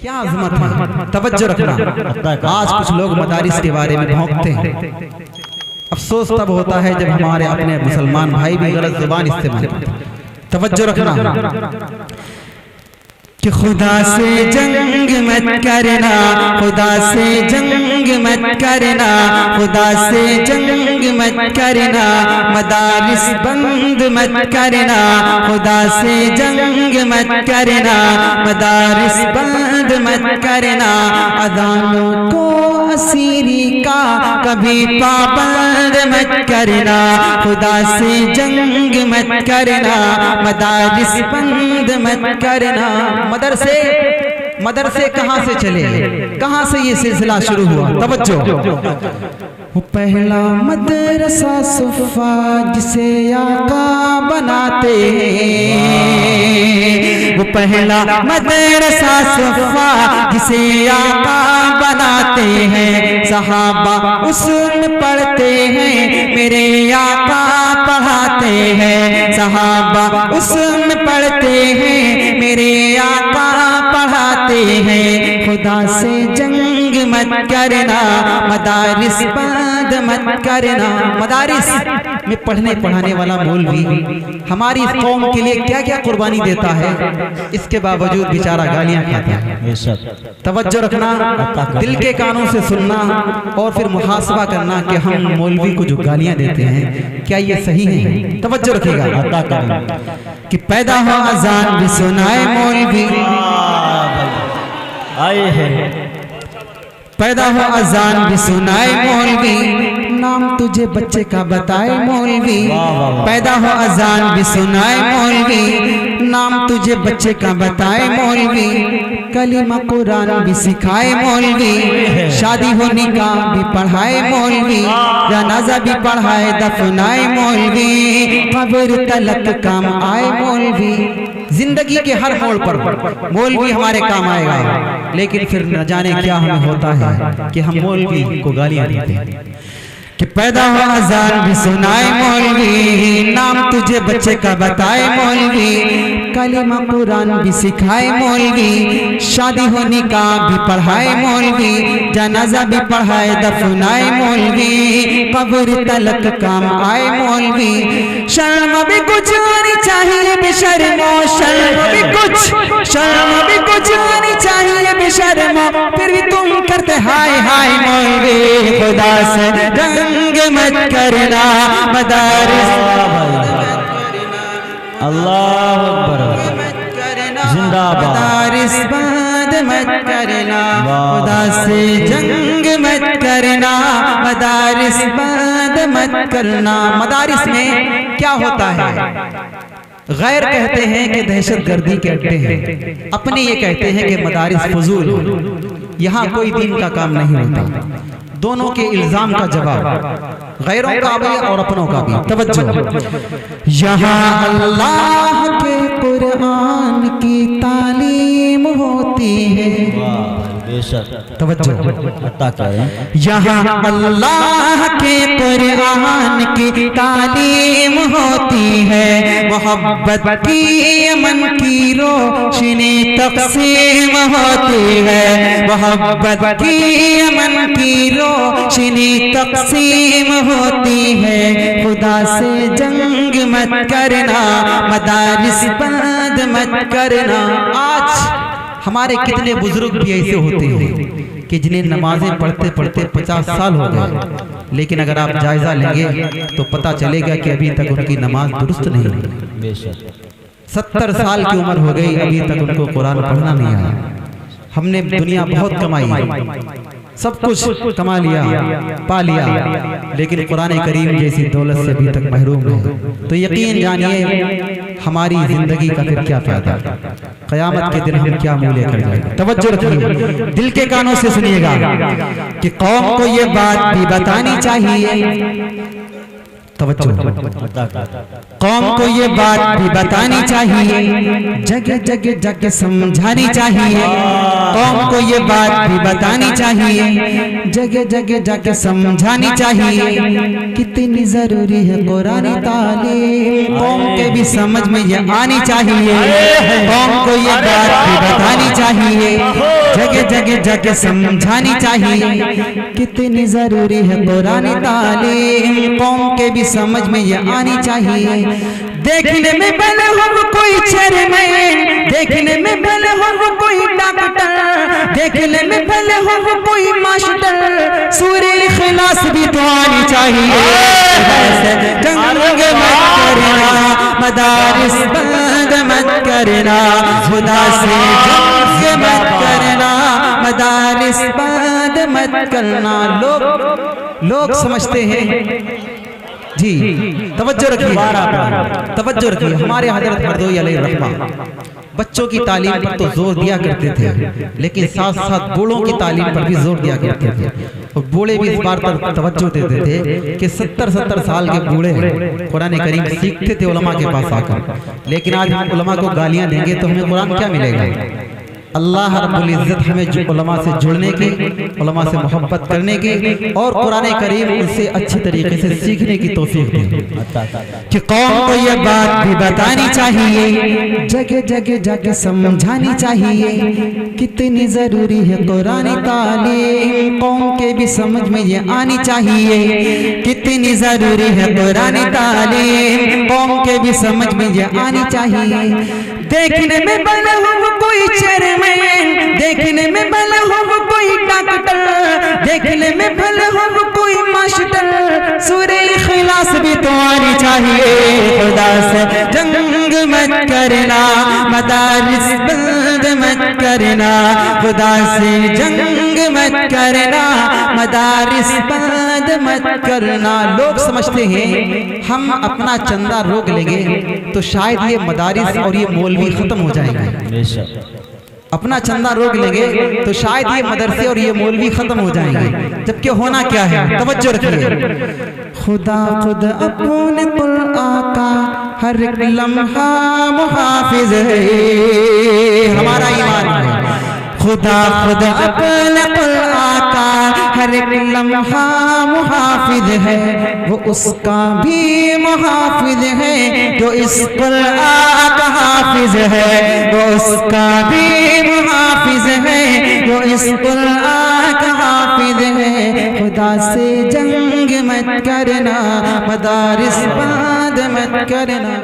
क्या अजमत है, तवज्जो रखना। आज कुछ लोग मदारिस के बारे में भौंकते हैं। अफसोस तब होता है जब हमारे अपने मुसलमान भाई भी गलत जुबान इस्तेमाल करते हैं। तवज्जो रखना कि खुदा से जंग मत करना, खुदा से जंग मत करना, खुदा से जंग मत करना, मदारिस बंद मत करना, खुदा से जंग मत करना, मदारिस बंद मत करना, अज़ानों को असीरी का कभी पाबंद मत करना, खुदा से जंग मत करना, मदारिस बंद मत करना। मदरसे कहाँ से चले, कहाँ से ये सिलसिला शुरू हुआ? तवज्जो। वो पहला मदरसा सुफ़ा जिसे आका बनाते हैं, वो पहला मदरसा सुफ़ा जिसे आका बनाते हैं, सहाबा उसमें पढ़ते हैं, मेरे आका पढ़ाते हैं, सहाबा उसमें पढ़ते हैं, मेरे आका पढ़ाते हैं। खुदा से जंग मत करना, मदारिस बंद मत करना। मदारिस में पढ़ने पढ़ाने वाला मौलवी हमारी कौम के लिए क्या क्या कुर्बानी देता है, इसके बावजूद बेचारा गालियां खाता है। तवज्जो रखना, दिल के कानों से सुनना और फिर मुहासबा करना कि हम मौलवी को जो गालियां देते हैं क्या ये सही है। तवज्जो रखिएगा कि पैदा हो अजान भी सुनाए मौलवी, आए हैं पैदा हो अजान भी सुनाए मौलवी, नाम तुझे बच्चे का बताए मौलवी, पैदा हो अजान भी सुनाए मौलवी, नाम तुझे बच्चे का बताए मौलवी, कलीमा कुरान भी सिखाए मौलवी, शादी हो निकाह भी पढ़ाए मौलवी, जनाजा भी पढ़ाए दफनाए मौलवी, कब्र तलक काम आए मौलवी। जिंदगी के हर मोड़ पर मौलवी हमारे काम आएगा, लेकिन फिर न जाने क्या हमें होता है कि हम मौलवी को गालियां देते हैं। कि पैदा हो अजान भी सुनाए मौलवी, नाम तुझे बच्चे का बताए मौलवी, कलीमा कुरान भी सिखाए मौलवी, शादी हो निकाह भी पढ़ाए मौलवी, जनाजा भी पढ़ाए दफनाए मौलवी, कब्र तलक काम आए मौलवी। शर्म भी कुछ आनी चाहिए बेशर्मो, शर्म भी कुछ आनी चाहिए बेशर्मो, फिर भी तुम करते हाय हाय मौलवी। खुदा से जंग मत करना, मदारिस अल्लाह अकबर जिंदाबाद, मदारिस बंद मत करना, खुदा से जंग मत करना, मदारिस बंद मत करना। मदारिस में क्या होता है? गैर कहते हैं कि दहशतगर्दी के अड्डे हैं, अपने ये कहते हैं कि मदारिस फजूल, यहाँ कोई दीन का काम नहीं होता। दोनों के इल्जाम का जवाब गैरों का भी और अपनों का भी। तवज्जो, यहाँ अल्लाह के कुरान की तालीम होती है। तवज्जो, यहाँ अल्लाह के कुरान की तालीम होती है, मोहब्बत की अमन की रोशनी तक़सीम होती है, मोहब्बत की अमन की रोशनी तक़सीम होती है। खुदा से जंग मत करना, मदारिस बंद मत करना। आज हमारे कितने बुजुर्ग भी ऐसे होते हैं कि जिन्हें नमाजें पढ़ते पढ़ते 50 साल हो गए, लेकिन अगर आप जायजा लेंगे तो पता चलेगा कि अभी तक उनकी नमाज दुरुस्त नहीं हुई। 70 साल की उम्र हो गई, अभी तक उनको कुरान पढ़ना नहीं आया। हमने दुनिया बहुत कमाई, सब कुछ कमा लिया, पा लिया, लेकिन कुरान करीम जैसी दौलत से अभी तक महरूम है। तो यकीन जानिए हमारी जिंदगी का फिर क्या फायदा, क़यामत के दिन हम क्या मुँह लेकर जाएंगे। तवज्जो रखिए, दिल के कानों से सुनिएगा कि कौम को ये बात भी बतानी चाहिए। तवज्जो, कौम को ये बात भी बतानी चाहिए, जगह जगह जगह समझानी चाहिए। कौम को ये बात भी बतानी चाहिए, जगह जगह जगह समझानी चाहिए। कितनी जरूरी है कुरानी तालीम, कौम के भी समझ में ये आनी चाहिए। कौम को ये बात भी बतानी चाहिए, जगह जगह जगह समझानी चाहिए कितनी जरूरी है कुरानी तालीम, कौम के भी समझ में ये आनी चाहिए। देखने में भले हो वो कोई चेयरमैन, देखने में भले हो वो कोई डॉक्टर, देखने में भले हो वो कोई मास्टर, सूरे इखलास भी तो आनी चाहिए। जंग मत करना, मदारिस बंद मत करना, खुदा से जंग मत करना, मदारिस बंद मत करना। लोग समझते हैं जी, तवज्जो रखिए, तवज्जो रखिए। हमारे हजरत मरदोई अलैहिर्रहमा बच्चों की तालीम पर तो जोर दिया करते थे, लेकिन साथ साथ बूढ़ों की तालीम पर भी जोर दिया करते थे। और बूढ़े भी इस बार तक तवज्जो देते थे कि 70-70 साल के बूढ़े कुरान करीम सीखते थे उलमा के पास आकर, लेकिन आज हम उलमा को गालियां देंगे तो हमें कुरान क्या मिलेगा। अल्लाह रब्बुल इज्जत हमें उलमा से जुड़ने की, उलमा से मोहब्बत करने की और कुरान करीम उनसे अच्छी तरीके से सीखने की तौफीक दे कि कौम को ये बात भी बतानी चाहिए, जगह जगह जाके समझानी चाहिए कितनी जरूरी है कुरान तालीम, कौम के भी समझ में ये आनी चाहिए कितनी जरूरी है कुरान तालीम, कौम के भी समझ में ये आनी चाहिए। देखने में भले हो वो कोई चेयरमैन, देखने में भले हो वो कोई डॉक्टर, देखने में भले हो वो कोई मास्टर, सूरे इखलास भी तो आनी चाहिए। खुदा से जंग मत करना, मदारिस बंद मत करना, खुदा से जंग मत करना, मदारिस बंद मत करना। लोग समझते हैं हम अपना चंदा रोक लेंगे तो शायद ये मदारिस और ये मौलवी खत्म हो जाएंगे। अपना चंदा रोक लेंगे तो शायद ये मदरसे और ये मौलवी खत्म हो जाएंगे, जबकि होना क्या है, तवज्जो रखिए। खुदा खुद अपने कुरान का हर एक लम्हा मुहाफिज है, हमारा ईमान है। खुदा खुद अपने कुरान का हर एक लम्हा मुहाफिज है, वो उसका भी मुहाफिज है जो इस कुरान का हाफिज है, वो उसका भी मुहाफिज है जो इस कुरान का हाफिज है। खुदा से जंग मत करना, मदारिस बंद मत करना।